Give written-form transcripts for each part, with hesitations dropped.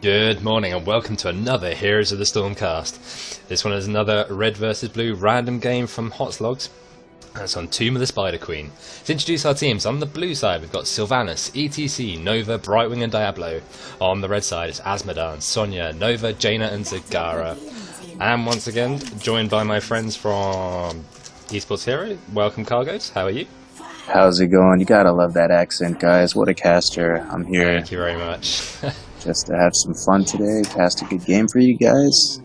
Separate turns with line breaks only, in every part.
Good morning and welcome to another Heroes of the Stormcast. This one is another red versus blue random game from HotS logs. And it's on Tomb of the Spider Queen. To introduce our teams, on the blue side we've got Sylvanas, ETC, Nova, Brightwing and Diablo. On the red side it's Azmodan, Sonya, Nova, Jaina and Zagara. And once again, joined by my friends from Esports Heroes. Welcome Kargoz, how are you?
How's it going? You gotta love that accent, guys. What a caster. I'm here.
Thank you very much.
Just to have some fun today, cast a good game for you guys.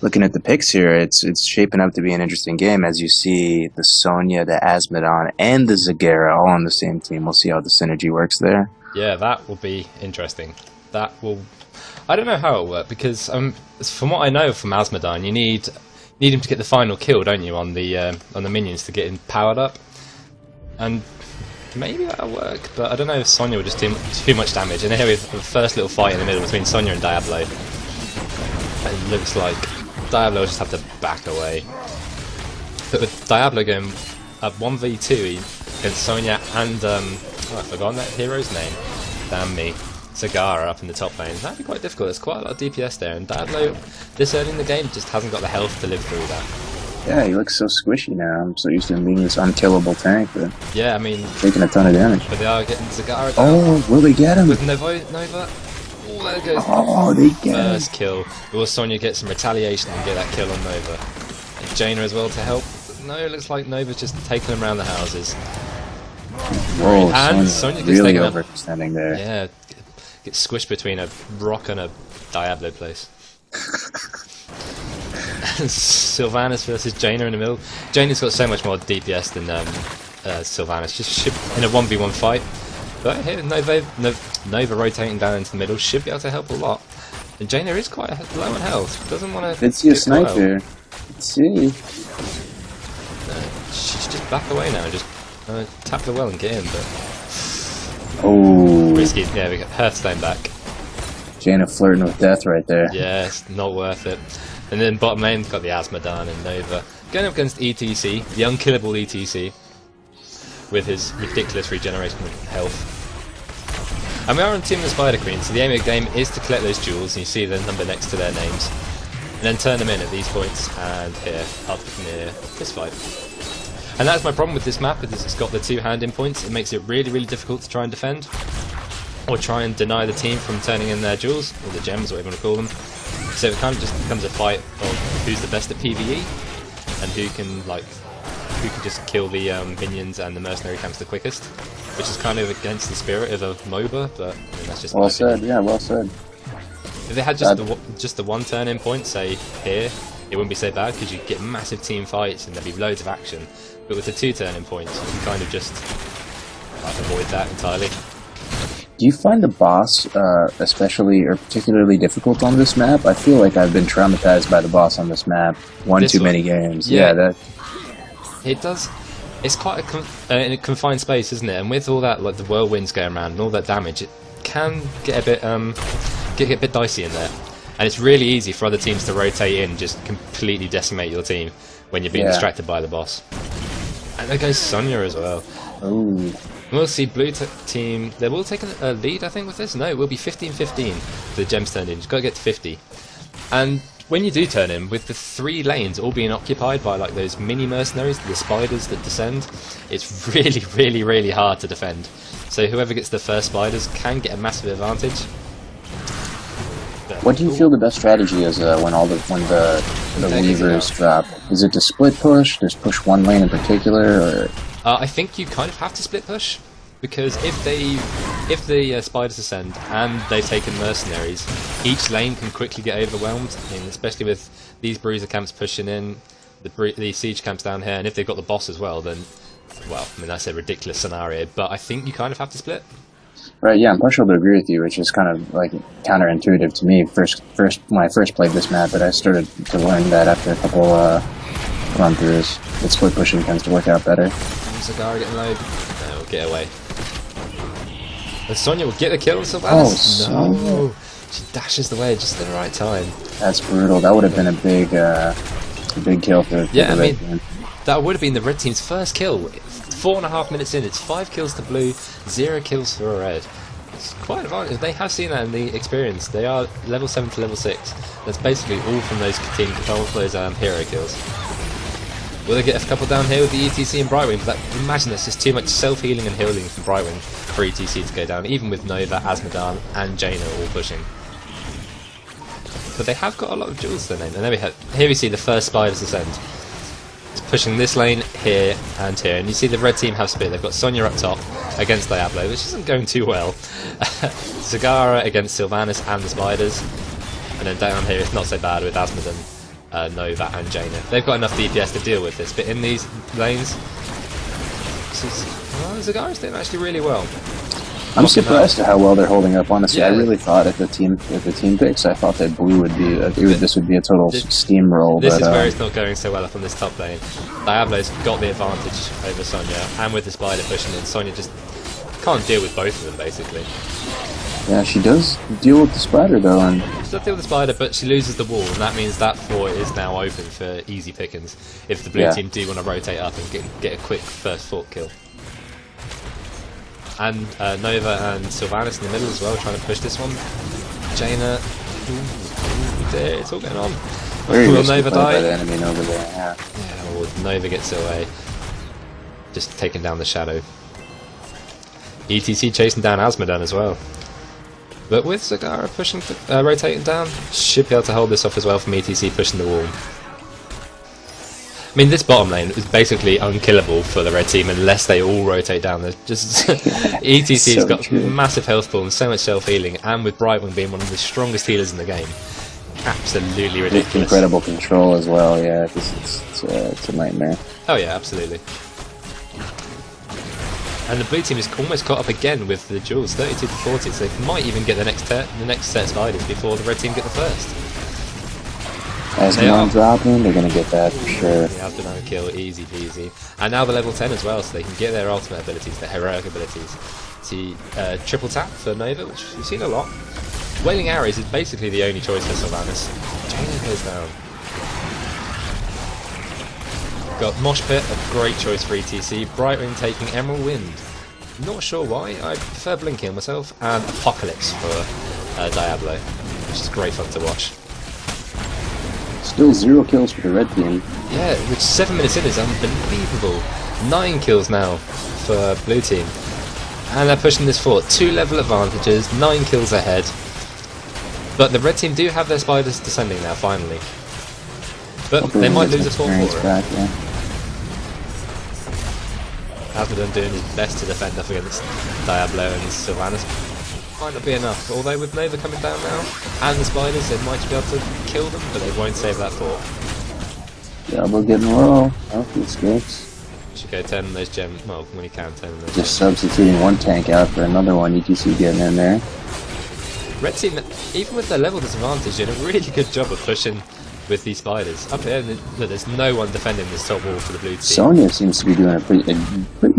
Looking at the picks here, it's shaping up to be an interesting game as you see the Sonya, the Azmodan, and the Zagara all on the same team. We'll see how the synergy works there.
Yeah, that will be interesting. That will... I don't know how it'll work because from what I know from Azmodan, you need him to get the final kill, don't you, on the minions to get him powered up. And maybe that'll work, but I don't know if Sonya will just do too much damage. And here we have the first little fight in the middle between Sonya and Diablo. It looks like Diablo will just have to back away. But with Diablo going up 1v2 against Sonya and oh, I've forgotten that hero's name. Damn me. Zagara up in the top lane. That'd be quite difficult. There's quite a lot of DPS there, and Diablo this early in the game just hasn't got the health to live through that.
Yeah, he looks so squishy now. I'm so used to him being this unkillable tank, but
yeah, I mean,
taking a ton of damage.
But they are getting Zagara down.
Oh, will they get him?
With Nova. Oh, there it goes.
Oh, they get him.
First kill. Will Sonya get some retaliation and get that kill on Nova? And Jaina as well to help. No, it looks like Nova's just taking them around the houses.
Whoa,
and
Sonya
gets
really
taken
overextending there.
Yeah, gets squished between a rock and a Diablo place. Sylvanas versus Jaina in the middle. Jaina's got so much more DPS than Sylvanas. Just in a 1v1 fight. But here, Nova rotating down into the middle should be able to help a lot. And Jaina is quite low on health. Doesn't want to.
Let's see a sniper. Let's see.
She's just back away now. Just tap the well and get in. But
oh,
risky. Yeah, we got Hearthstone back.
Jaina flirting with death right there.
Yeah, it's not worth it. And then bottom lane, got the Azmodan and Nova. Going up against ETC, the unkillable ETC, with his ridiculous regeneration of health. And we are on Team of the Spider Queen, so the aim of the game is to collect those jewels, and you see the number next to their names. And then turn them in at these points, and here, up near this fight. And that's my problem with this map, is it's got the two hand-in points. It makes it really, really difficult to try and defend, or try and deny the team from turning in their jewels, or the gems, whatever you want to call them. So it kind of just becomes a fight of who's the best at PvE, and who can just kill the minions and the mercenary camps the quickest, which is kind of against the spirit of a MOBA, but I mean, that's just
well said. Yeah, well said.
If they had just the one turn-in point, say here, it wouldn't be so bad because you get massive team fights and there'd be loads of action. But with the two turn-in points, you can kind of just avoid that entirely.
Do you find the boss especially or particularly difficult on this map? I feel like I've been traumatized by the boss on this map too many games. Yeah, that
it does. It's quite in a confined space, isn't it? And with all that, like the whirlwinds going around and all that damage, it can get a bit dicey in there. And it's really easy for other teams to rotate in and just completely decimate your team when you're being distracted by the boss. And there goes Sonya as well.
Oh.
We'll see blue team, they will take a lead I think with this. No, it will be 15-15 for the gems turned in. You've got to get to 50. And when you do turn in, with the three lanes all being occupied by like those mini mercenaries, the spiders that descend, it's really, really, really hard to defend. So whoever gets the first spiders can get a massive advantage. But
what do you feel the best strategy is when the weavers drop? Is it to split push? Just push one lane in particular, or?
I think you kind of have to split push, because if the spiders ascend and they've taken mercenaries, each lane can quickly get overwhelmed. I mean, especially with these bruiser camps pushing in, the siege camps down here, and if they've got the boss as well, then, well, I mean that's a ridiculous scenario. But I think you kind of have to split.
Right, yeah, I'm partial to agree with you, which is kind of like counterintuitive to me. First when I first played this map, but I started to learn that after a couple run-throughs. That split pushing tends to work out better.
Zagara getting low. No, we'll get away. And Sonya will get the kill, Sylvanas.
Oh,
no! She dashes away just at the right time.
That's brutal. That would have been a big kill for the red team.
That would have been the red team's first kill. 4.5 minutes in, it's 5 kills to blue, 0 kills for red. It's quite advantage. They have seen that in the experience. They are level 7 to level 6. That's basically all from those hero kills. Will they get a couple down here with the ETC and Brightwing? But imagine that's just too much self-healing and healing from Brightwing for ETC to go down, even with Nova, Asmodan and Jaina all pushing. But they have got a lot of jewels to their name. And there we have, here we see the first Spiders ascend. It's pushing this lane here and here. And you see the red team have speed. They've got Sonya up top against Diablo, which isn't going too well. Zagara against Sylvanas and the Spiders. And then down here it's not so bad with Asmodan, Nova and Jaina. They've got enough DPS to deal with this, but in these lanes, Zagara's doing actually really well.
I'm surprised at how well they're holding up. Honestly,
yeah.
I really thought at the team picks, I thought that blue would be this would be a total steamroll.
This is where it's not going so well up on this top lane. Diablo's got the advantage over Sonya, and with the Spider pushing in, Sonya just can't deal with both of them basically.
Yeah, she does deal with the Spider though, and
she does deal with the Spider, but she loses the wall, and that means that fort is now open for easy pickings if the blue team do want to rotate up and get a quick first fort kill. And Nova and Sylvanas in the middle as well, trying to push this one. Jaina, dear, it's all going on. Will Nova die?
By the enemy Nova there, yeah.
Well, Nova gets away, just taking down the shadow. ETC chasing down Asmodan as well. But with Zagara pushing, rotating down, should be able to hold this off as well from ETC pushing the wall. I mean, this bottom lane is basically unkillable for the red team unless they all rotate down. There's just ETC's got massive health pool and so much self-healing, and with Brightwing being one of the strongest healers in the game, absolutely ridiculous.
Incredible control as well, yeah. It's a nightmare.
Oh yeah, absolutely. And the blue team is almost caught up again with the jewels, 32 to 40, so they might even get the next set of Spiders before the red team get the first.
As Asmodan dropping, they're going to get that for sure.
The Asmodan kill, easy peasy. And now they're level 10 as well, so they can get their ultimate abilities, their heroic abilities. See, triple tap for Nova, which we've seen a lot. Wailing Arrows is basically the only choice for Sylvanas. Jaina goes down. Got Mosh Pit, a great choice for ETC. Brightwing taking Emerald Wind. Not sure why, I prefer Blinking myself. And Apocalypse for Diablo, which is great fun to watch.
Still 0 kills for the red team.
Yeah, which 7 minutes in is unbelievable. 9 kills now for blue team. And they're pushing this fort. 2 level advantages, 9 kills ahead. But the red team do have their Spiders descending now, finally. But they might lose a fort for it.
Back, yeah.
Asmodan doing his best to defend up against Diablo and Sylvanas. Might not be enough, although with Nova coming down now, and the Spiders, they might be able to kill them, but they won't save that fort.
Diablo getting low. Oh, he escapes.
Should go 10 on those gems, well, when he can, 10 on those
Just substituting one tank out for another one, ETC getting in there.
Red team, even with their level disadvantage, did a really good job of pushing with these Spiders. Up here, there's no one defending this top wall for the blue team.
Sonya seems to be doing a pretty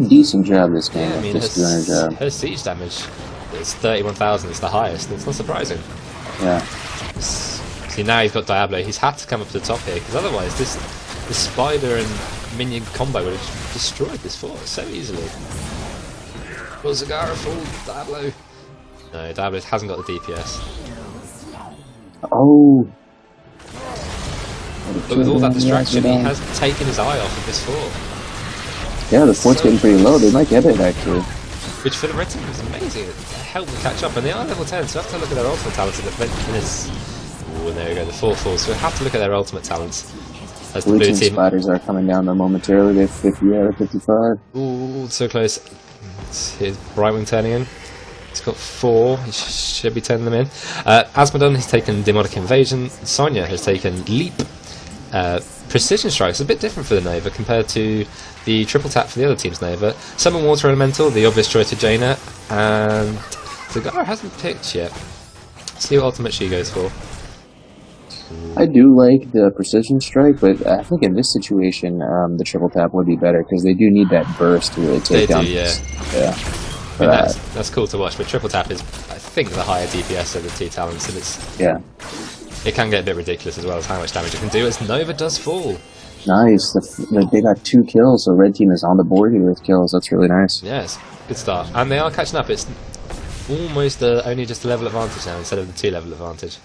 decent job this game.
Yeah, I mean,
just doing her job.
Her siege damage is 31,000, it's the highest, it's not surprising.
Yeah.
See, now he's got Diablo, he's had to come up to the top here, because otherwise this Spider and Minion combo would have destroyed this fort so easily. Will Zagara fall? Diablo? No, Diablo hasn't got the DPS.
Oh!
But with all that distraction, he has taken his eye off of this fort.
Yeah, the fort's getting pretty low, they might get it actually.
Which for the red team is amazing, it helped them catch up, and they are level 10, so we have to look at their ultimate talents in this. Ooh, and there we go, the 4-4, so we have to look at their ultimate talents. As the blue team
Spiders are coming down there momentarily, they're 50 out of 55.
Ooh, so close. Here's Brightwing turning in. He's got 4, he should be turning them in. Asmodan has taken Demonic Invasion, Sonya has taken Leap. Precision Strike's a bit different for the Nova compared to the triple tap for the other team's Nova. Summon Water Elemental, the obvious choice to Jaina, and Zagara hasn't picked yet. Let's see what ultimate she goes for.
I do like the Precision Strike, but I think in this situation, the triple tap would be better, because they do need that burst to really take down.
Yeah. I mean, that's cool to watch, but triple tap is, I think, the higher DPS of the two talents, and it's...
Yeah.
It can get a bit ridiculous as well as how much damage it can do as Nova does fall.
Nice. They got 2 kills, so red team is on the board here with kills. That's really nice.
Yes, good start. And they are catching up. It's almost only just a level advantage now instead of the 2 level advantage.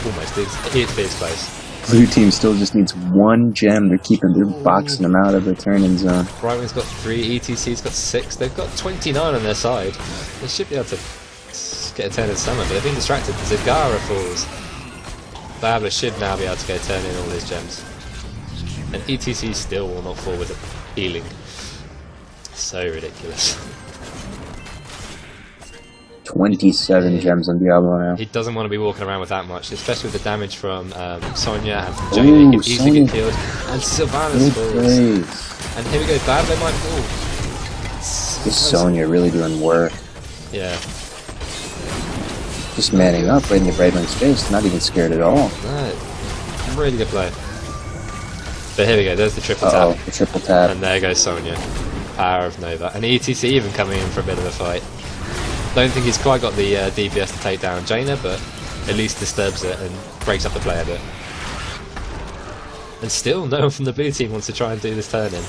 Almost. It is close.
Blue team still just needs 1 gem. They're boxing them out of the turn-in zone.
Brightwing's got 3, ETC's got 6. They've got 29 on their side. They should be able to get a turn in summer, but they've been distracted. Zagara falls. Diablo should now be able to go turn in all his gems. And ETC still will not fall with a healing. So ridiculous.
27 gems on Diablo now.
He doesn't want to be walking around with that much, especially with the damage from Sonya and from Jane. He can easily get killed. And Sylvanas falls. And here we go, Diablo might fall.
This Sonya really doing work.
Yeah.
Just manning up right in the Brightwing's face, not even scared at all.
No, really good play. But here we go, there's the triple tap.
The triple tap.
And there goes Sonya. Power of Nova. And ETC even coming in for a bit of a fight. Don't think he's quite got the DPS to take down Jaina, but at least disturbs it and breaks up the play a bit. And still no one from the blue team wants to try and do this turn-in.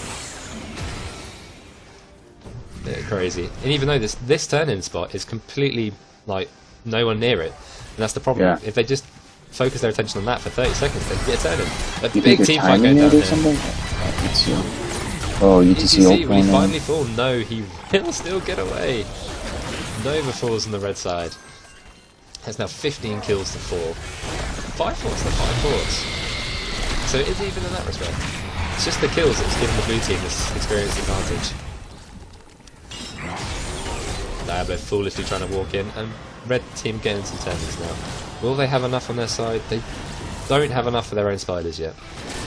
Yeah, crazy. And even though this turn-in spot is completely, like, no one near it, and that's the problem.
Yeah.
If they just focus their attention on that for 30 seconds, they can get a turn-in. A
You
big team fight going down there.
Oh, ETC ult
will he finally fall? No, he will still get away. Nova falls on the red side. Has now 15 kills to 4. 5 forts to 5 forts. So it is even in that respect. It's just the kills that's given the blue team this experience advantage. Diablo foolishly trying to walk in, and red team getting some turns now. Will they have enough on their side? They don't have enough for their own spiders yet.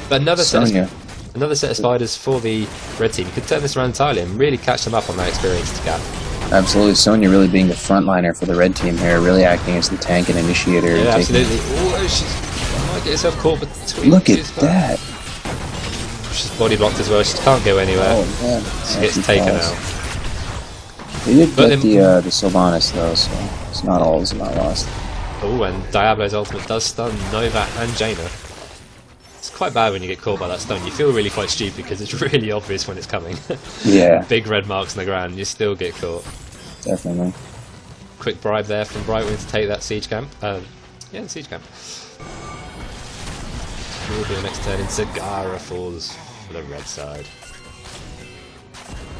But another set of spiders for the red team could turn this around entirely and really catch them up on that experience gap.
Absolutely, Sonya really being the frontliner for the red team here, really acting as the tank and initiator.
Yeah, absolutely. Oh, she might get herself caught between.
Look at that!
She's body blocked as well. She can't go anywhere.
Oh man,
she gets taken out.
They did get the Sylvanas though, so it's not all is not lost.
Oh, and Diablo's ultimate does stun Nova and Jaina. It's quite bad when you get caught by that stun. You feel really quite stupid because it's really obvious when it's coming.
Yeah.
Big red marks on the ground, you still get caught.
Definitely.
Quick bribe there from Brightwing to take that siege camp. Yeah, the siege camp. Who will be the next turn in? Zagara falls for the red side.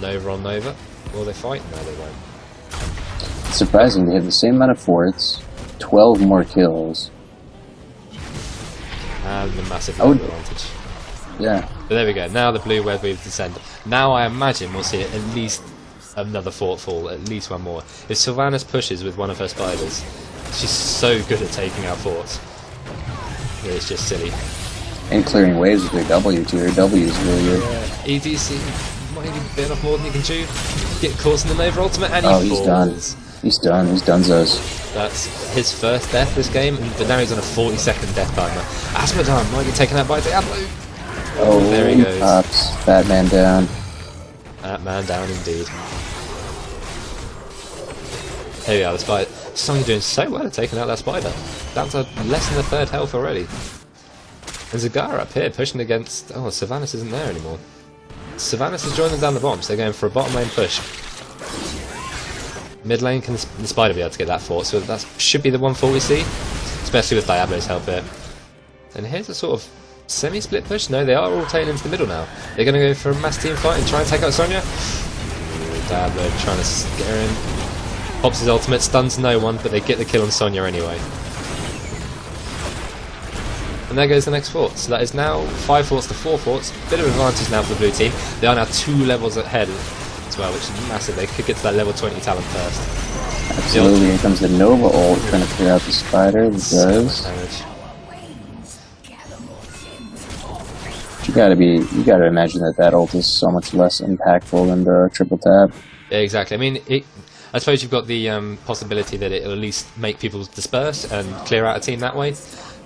Nova on Nova. Will they fight? No, they won't.
Surprising, they have the same amount of forts, 12 more kills.
And the massive advantage.
Yeah.
But there we go. Now the blue red weave descend. Now I imagine we'll see at least another fort fall, at least one more. If Sylvanas pushes with one of her spiders, she's so good at taking out forts. It's just silly.
And clearing waves with her W too. Her W is really good.
Yeah. EDC might even bit off more than he can chew. Get caught in the Nova ultimate and he falls.
He's done. He's done. He's donezo's.
That's his first death this game, but now he's on a 40-second death timer. Asmodan might get taken out by Diablo.
Oh,
there he goes.
Pops. Batman down.
Batman down indeed. Here we are, the spider. Sonya doing so well at taking out that spider. Down to less than a third health already. And Zagara up here pushing against... Oh, Sylvanas isn't there anymore. Sylvanas has joined them down the bombs. They're going for a bottom lane push. Mid lane, can the spider be able to get that fort? So that should be the one fort we see. Especially with Diablo's help here. And here's a sort of semi-split push. No, they are all taken into the middle now. They're going to go for a mass team fight and try and take out Sonya. Diablo trying to scare him. Pops his ultimate, stuns no one, but they get the kill on Sonya anyway. And there goes the next fort. So that is now 5 forts to 4 forts. Bit of advantage now for the blue team. They are now 2 levels ahead as well, which is massive. They could get to that level 20 talent first.
Absolutely. Here comes the Nova ult trying to clear out the spider. It does. You gotta imagine that ult is so much less impactful than the triple tap.
Yeah, exactly. I mean, I suppose you've got the possibility that it'll at least make people disperse and clear out a team that way.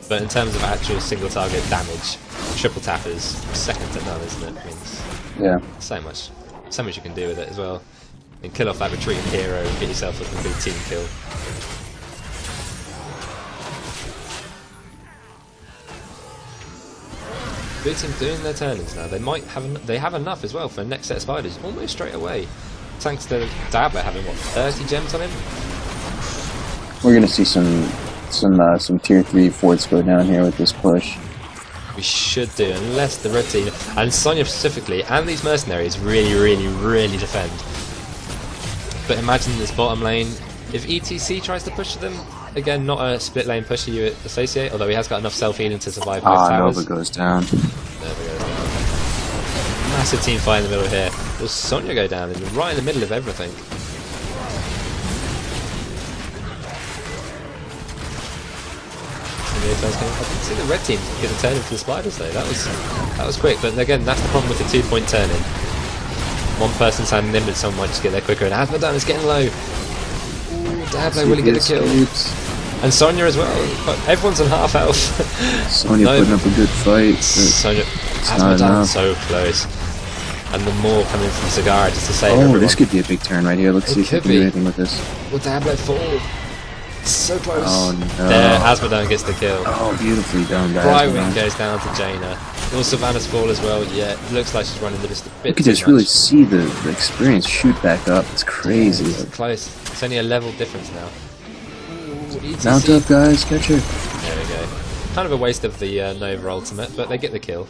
But in terms of actual single target damage, triple tap is second to none, isn't it? I mean,
yeah.
So much you can do with it as well. And kill off that retreating hero and get yourself a complete team kill. Blue team doing their turnings now. They have enough as well for the next set of spiders almost straight away. thanks to Diablo having, what, 30 gems on him?
We're gonna see some tier 3 forts go down here with this push.
We should do, unless the red team, and Sonya specifically, and these mercenaries really defend. But imagine this bottom lane, if ETC tries to push them, again, not a split lane pusher you associate, although he has got enough self-healing to survive both towers.
Nova goes down.
Nova goes down. Massive team fight in the middle here. Will Sonya go down, right in the middle of everything? I didn't see the red team get a turn into the spiders though. That was quick, but again, that's the problem with the 2-point turn in. One person's handing in, but someone might just get there quicker. And Asmodan is getting low. Ooh, Diablo really get a kill. And Sonya as well. But everyone's on half health.
Sonya putting up a good fight.
Sonya, Asmodan so close. And the more coming from Zagara just to save everyone.
This could be a big turn right here. Let's see if we can do anything with this.
Will Diablo fall? So close.
Oh no.
There, Asmodan gets the kill.
Oh, beautifully done, guys.
Brightwing goes down to Jaina. Will Savannah's fall as well. Yeah, it looks like she's running just a bit.
You can just really see the experience shoot back up. It's crazy.
It's close. It's only a level difference now. Ooh,
Mount up, guys. Catch her.
There we go. Kind of a waste of the Nova ultimate, but they get the kill.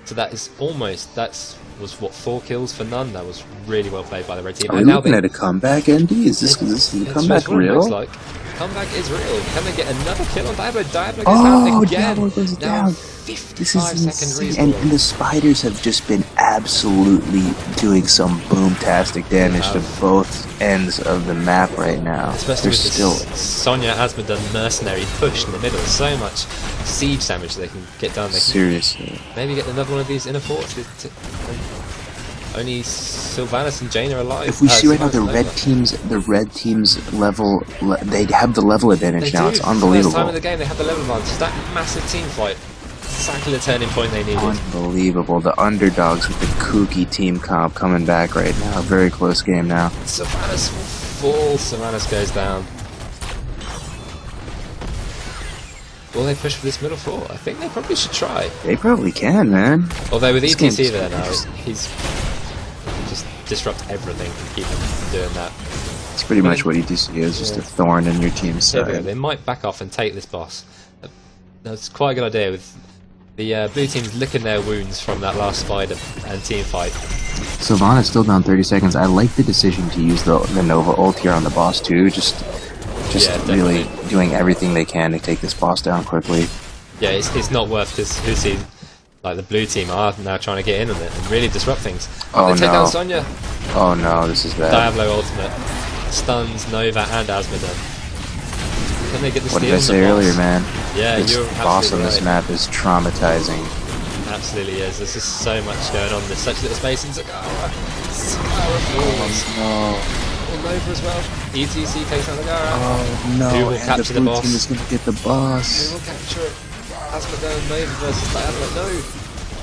So that is almost, was what, 4 kills for none. That was really well played by the red team.
Are we looking at a comeback, Andy? Is this the comeback real?
Looks like. Comeback is real. Can they get another kill on Diablo? Diablo goes down again.
Diablo goes down.
55 second respawn.
And the spiders have just been absolutely doing some boom-tastic damage to both ends of the map right now.
Especially with this Sonya Asmodan mercenary push in the middle. So much siege damage they can get done.
Seriously.
Maybe get another one of these inner forts. Only Sylvanas and Jaina are alive.
If we see right now the red team's level, they have the level advantage now. It's unbelievable.
First time in the game they have the level advantage. That massive team fight, exactly the turning point they needed.
Unbelievable. The underdogs with the kooky team comp coming back right now. Very close game now.
Sylvanas will fall. Sylvanas goes down. Will they push for this middle fort? I think they probably should try.
They probably can, man.
Although with ETC there now, he's just disrupt everything and keep them doing that.
It's pretty much what ETC is, just a thorn in your team's side.
They might back off and take this boss. That's quite a good idea with the blue teams licking their wounds from that last spider and team fight.
Sylvana's still down 30 seconds. I like the decision to use the Nova ult here on the boss too. Just really doing everything they can to take this boss down quickly.
Yeah, it's not worth, because Husi, like the blue team, are now trying to get in on it and really disrupt things.
Oh,
they take down Sonya.
Oh no, this is bad.
Diablo ultimate stuns Nova and Asmodan. Can they get the steal?
What did I say earlier, man?
Yeah,
this
you're
boss on
right.
this map is traumatizing.
Absolutely is. There's just so much going on. There's such little space in Zagara. Zagara falls.
Oh
Nova as well. ETC takes on Zagara.
Oh no,
who will capture the boss?
Team is going to get the boss.
Who will capture it? Asmodan, Nova versus Diablo. No.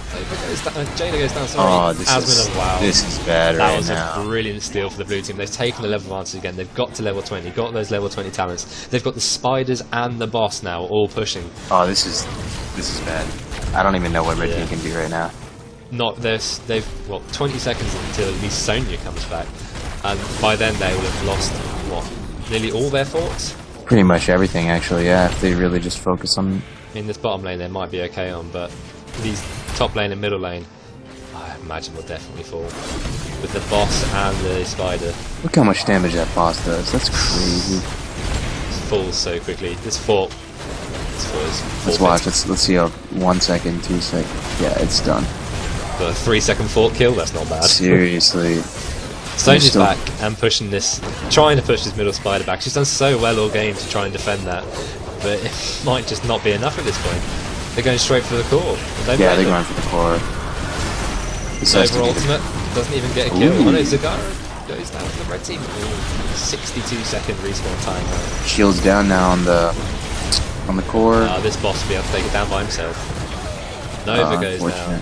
Nova goes down. Jaina goes down. Sorry.
Oh, this is bad right now.
That was a brilliant steal for the blue team. They've taken the level advantage again. They've got to level 20. Got those level 20 talents. They've got the spiders and the boss now all pushing.
Oh, this is bad. I don't even know what red team can do right now.
Not this. They've 20 seconds until at least Sonya comes back. And by then they will have lost, nearly all their forts?
Pretty much everything, actually, yeah, if they really just focus on...
In this bottom lane they might be okay on, but these top lane and middle lane, I imagine will definitely fall. With the boss and the spider.
Look how much damage that boss does, that's crazy.
It falls so quickly. This fort is...
Let's watch, let's see how 1 second, 2 seconds, yeah, it's done.
But a 3-second fort kill, that's not bad.
Seriously.
Sonya's back and trying to push this middle spider back. She's done so well all game to try and defend that, but it might just not be enough at this point. They're going straight for the core.
Yeah, they're going for the core.
Nova ultimate doesn't even get a kill. Oh no, Zagara goes down for the red team. 62-second respawn time.
Shields down now on the core.
This boss will be able to take it down by himself. Nova goes down.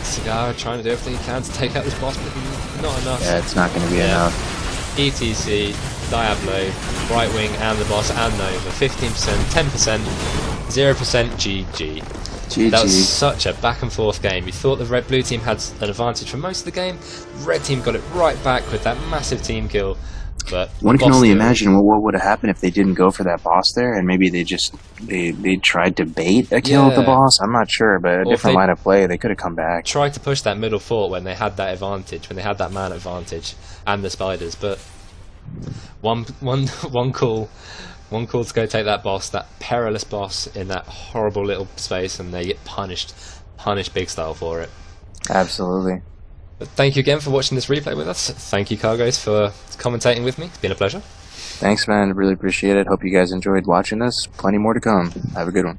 Zagara trying to do everything he can to take out this boss, but not enough.
Yeah, it's not going to be enough.
ETC, Diablo, Brightwing, and the boss, and Nova. 15%, 10%, 0% GG. That was
GG.
such a back and forth game. You thought the blue team had an advantage for most of the game. Red team got it right back with that massive team kill. But
one can
boss
only
kill-
imagine what would have happened if they didn't go for that boss there, and maybe they tried to bait a kill at the
Yeah.
boss. I'm not sure, but a
Or if
different
they-
line of play, they could have come back.
Tried to push that middle fort when they had that advantage, when they had that man advantage and the spiders, but one call to go take that boss, that perilous boss in that horrible little space, and they get punished big style for it.
Absolutely.
But thank you again for watching this replay with us. Thank you, Kargoz, for commentating with me. It's been a pleasure.
Thanks, man. Really appreciate it. Hope you guys enjoyed watching this. Plenty more to come. Have a good one.